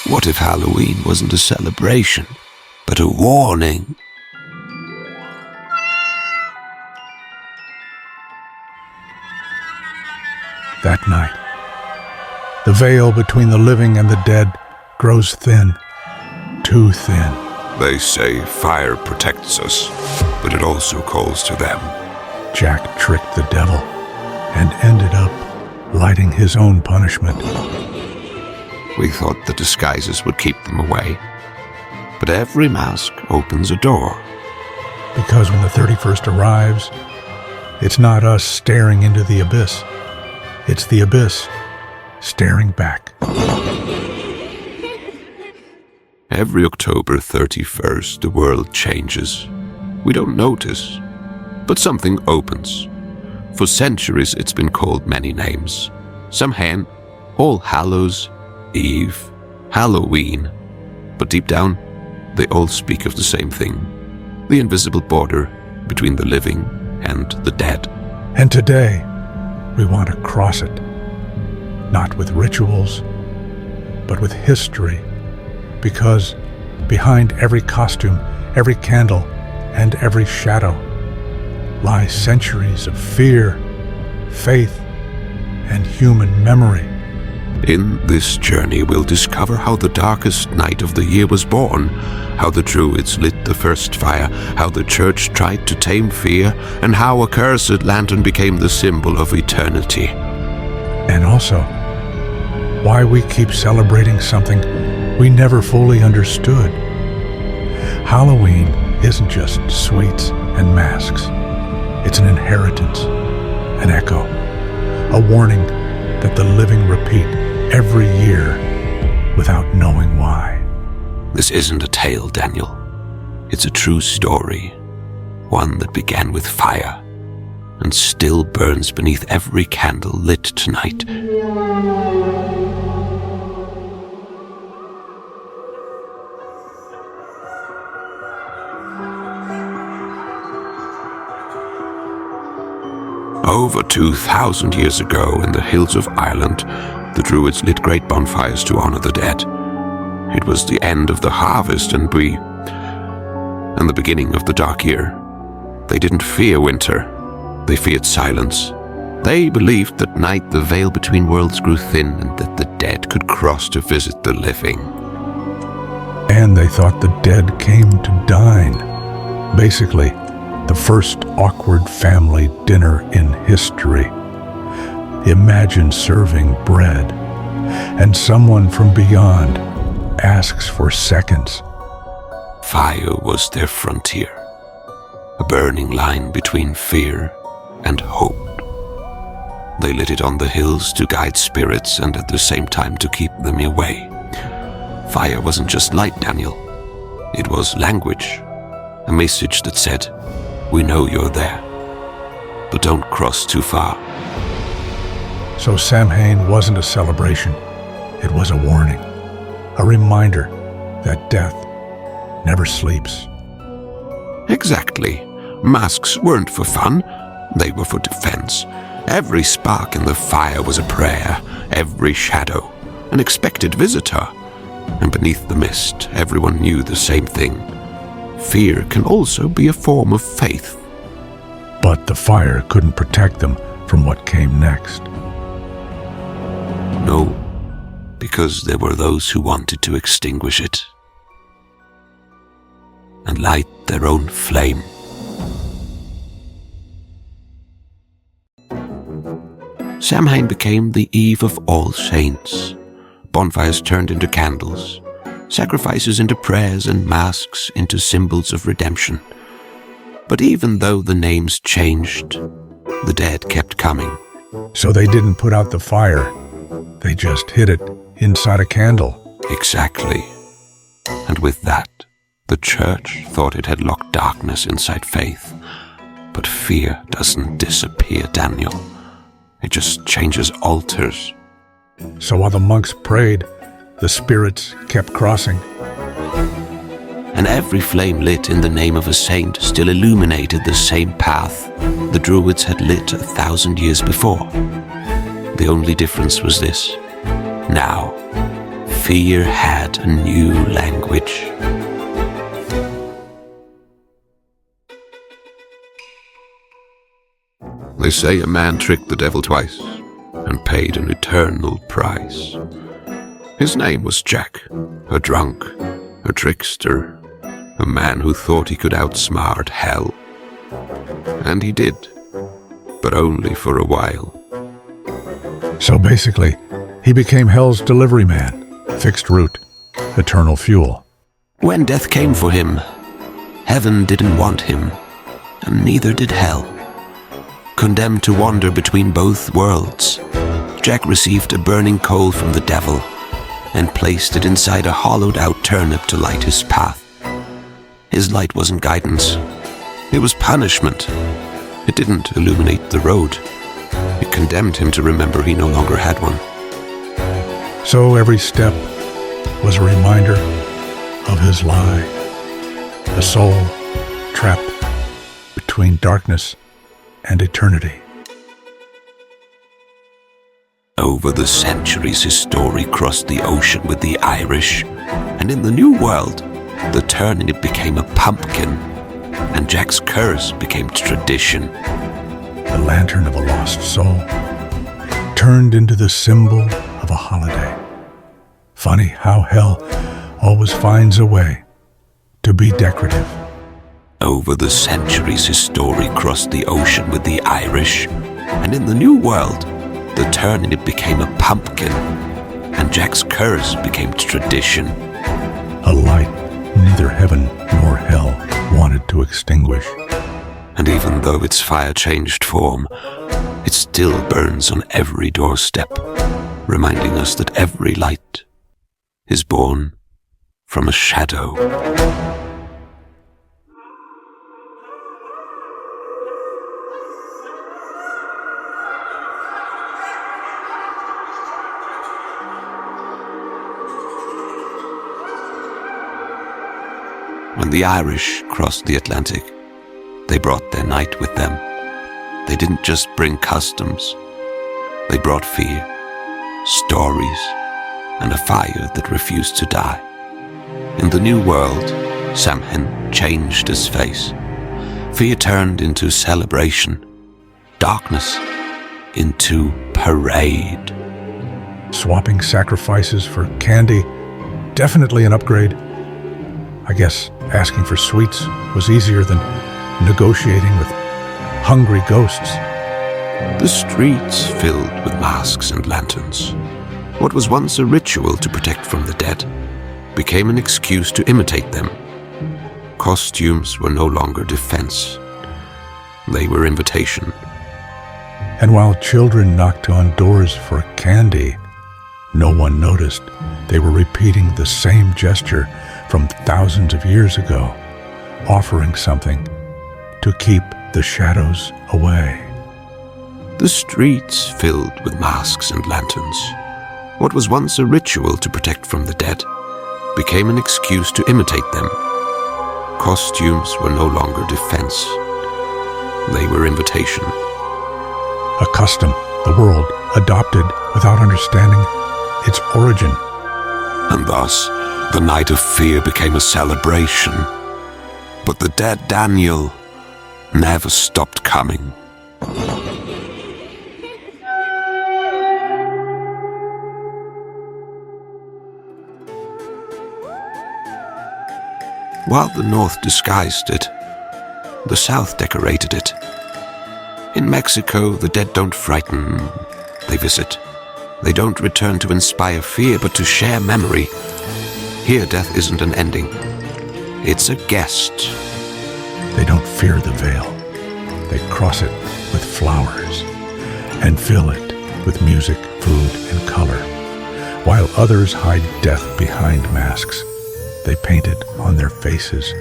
What if Halloween wasn't a celebration, but a warning? That night, the veil between the living and the dead grows thin, too thin. They say fire protects us, but it also calls to them. Jack tricked the devil and ended up lighting his own punishment. We thought the disguises would keep them away, but every mask opens a door. Because when the 31st arrives, it's not us staring into the abyss. It's the abyss staring back. Every October 31st, the world changes. We don't notice, but something opens. For centuries, it's been called many names. Samhain, All Hallows, Eve, Halloween. But deep down, they all speak of the same thing. The invisible border between the living and the dead. And today, we want to cross it. Not with rituals, but with history. Because behind every costume, every candle, and every shadow lie centuries of fear, faith, and human memory. In this journey, we'll discover how the darkest night of the year was born, how the Druids lit the first fire, how the church tried to tame fear, and how a cursed lantern became the symbol of eternity. And also, why we keep celebrating something we never fully understood. Halloween isn't just sweets and masks. It's an inheritance, an echo, a warning that the living repeat every year without knowing why. This isn't a tale, Daniel. It's a true story, one that began with fire and still burns beneath every candle lit tonight. Over 2,000 years ago, in the hills of Ireland, the Druids lit great bonfires to honor the dead. It was the end of the harvest and the beginning of the dark year. They didn't fear winter. They feared silence. They believed that night the veil between worlds grew thin and that the dead could cross to visit the living. And they thought the dead came to dine. Basically, the first awkward family dinner in history. Imagine serving bread, and someone from beyond asks for seconds. Fire was their frontier, a burning line between fear and hope. They lit it on the hills to guide spirits and at the same time to keep them away. Fire wasn't just light, Daniel. It was language, a message that said, "We know you're there, but don't cross too far." So Samhain wasn't a celebration. It was a warning, a reminder that death never sleeps. Exactly. Masks weren't for fun. They were for defense. Every spark in the fire was a prayer, every shadow an expected visitor. And beneath the mist, everyone knew the same thing. Fear can also be a form of faith. But the fire couldn't protect them from what came next. No, because there were those who wanted to extinguish it and light their own flame. Samhain became the Eve of All Saints. Bonfires turned into candles, sacrifices into prayers, and masks into symbols of redemption. But even though the names changed, the dead kept coming. So they didn't put out the fire. They just hid it inside a candle. Exactly. And with that, the church thought it had locked darkness inside faith. But fear doesn't disappear, Daniel. It just changes altars. So while the monks prayed, the spirits kept crossing. And every flame lit in the name of a saint still illuminated the same path the Druids had lit 1,000 years before. The only difference was this. Now, fear fear had a new language. They say a man tricked the devil twice and paid an eternal price. His name was Jack, a drunk, a trickster, a man who thought he could outsmart hell. And he did, but only for a while. So basically, he became hell's delivery man, fixed route, eternal fuel. When death came for him, heaven didn't want him, and neither did hell. Condemned to wander between both worlds, Jack received a burning coal from the devil and placed it inside a hollowed-out turnip to light his path. His light wasn't guidance. It was punishment. It didn't illuminate the road. It condemned him to remember he no longer had one. So every step was a reminder of his lie, a soul trapped between darkness and eternity. Over the centuries, his story crossed the ocean with the Irish, and in the New World, the turnip became a pumpkin, and Jack's curse became tradition. The lantern of a lost soul turned into the symbol of a holiday. Funny how hell always finds a way to be decorative. Over the centuries, his story crossed the ocean with the Irish, and in the New World, the turnip became a pumpkin, and Jack's curse became tradition. A light neither heaven nor hell wanted to extinguish. And even though its fire changed form, it still burns on every doorstep, reminding us that every light is born from a shadow. When the Irish crossed the Atlantic, they brought their night with them. They didn't just bring customs. They brought fear, stories, and a fire that refused to die. In the New World, Samhain changed his face. Fear turned into celebration, darkness into parade. Swapping sacrifices for candy, definitely an upgrade. I guess asking for sweets was easier than negotiating with hungry ghosts. The streets filled with masks and lanterns. What was once a ritual to protect from the dead became an excuse to imitate them. Costumes were no longer defense. They were invitation. And while children knocked on doors for candy, no one noticed they were repeating the same gesture from thousands of years ago, offering something to keep the shadows away. The streets filled with masks and lanterns. What was once a ritual to protect from the dead became an excuse to imitate them. Costumes were no longer defense. They were invitation. A custom the world adopted without understanding its origin. And thus, the night of fear became a celebration. But the dead Daniel never stopped coming. While the North disguised it, the South decorated it. In Mexico, the dead don't frighten, they visit. They don't return to inspire fear, but to share memory. Here, death isn't an ending. It's a guest. They don't fear the veil. They cross it with flowers and fill it with music, food, and color. While others hide death behind masks, they paint it on their faces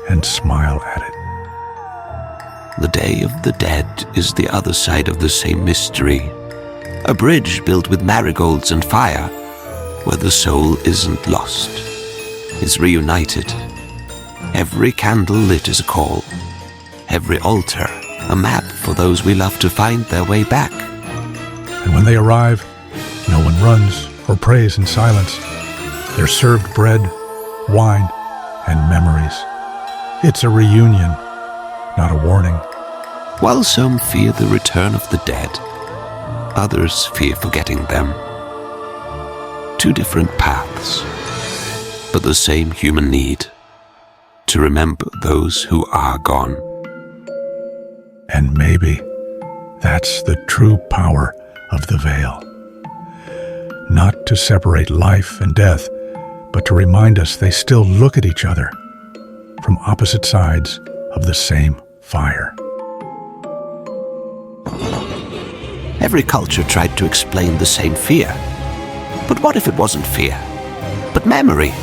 and smile at it. The Day of the Dead is the other side of the same mystery. A bridge built with marigolds and fire, where the soul isn't lost. It's reunited. Every candle lit is a call. Every altar, a map for those we love to find their way back. And when they arrive, no one runs or prays in silence. They're served bread, wine, and memories. It's a reunion, not a warning. While some fear the return of the dead, others fear forgetting them. Two different paths, but the same human need to remember those who are gone. And maybe that's the true power of the veil. Not to separate life and death, but to remind us they still look at each other from opposite sides of the same fire. Every culture tried to explain the same fear. But what if it wasn't fear, but memory?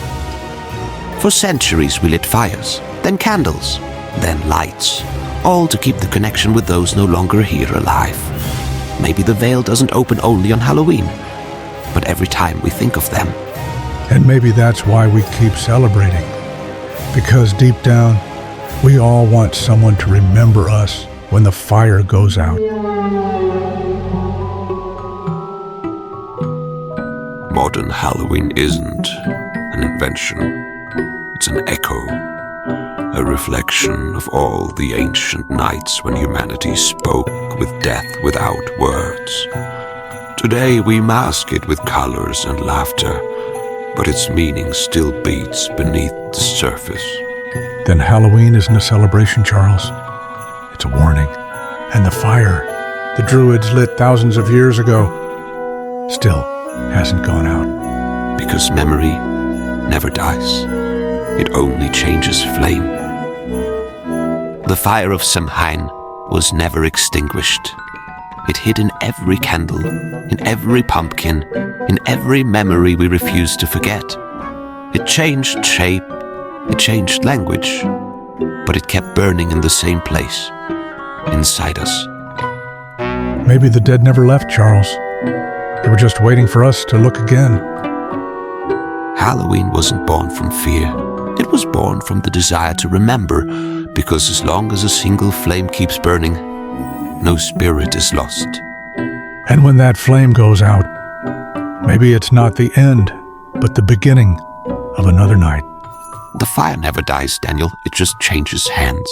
For centuries we lit fires, then candles, then lights, all to keep the connection with those no longer here alive. Maybe the veil doesn't open only on Halloween, but every time we think of them. And maybe that's why we keep celebrating. Because deep down, we all want someone to remember us when the fire goes out. Modern Halloween isn't an invention. It's an echo, a reflection of all the ancient nights when humanity spoke with death without words. Today we mask it with colors and laughter, but its meaning still beats beneath the surface. Then Halloween isn't a celebration, Charles. It's a warning. And the fire the Druids lit thousands of years ago still hasn't gone out. Because memory never dies. It only changes flame. The fire of Samhain was never extinguished. It hid in every candle, in every pumpkin, in every memory we refuse to forget. It changed shape, it changed language, but it kept burning in the same place, inside us. Maybe the dead never left, Charles. They were just waiting for us to look again. Halloween wasn't born from fear. It was born from the desire to remember, because as long as a single flame keeps burning, no spirit is lost. And when that flame goes out, maybe it's not the end, but the beginning of another night. The fire never dies, Daniel. It just changes hands.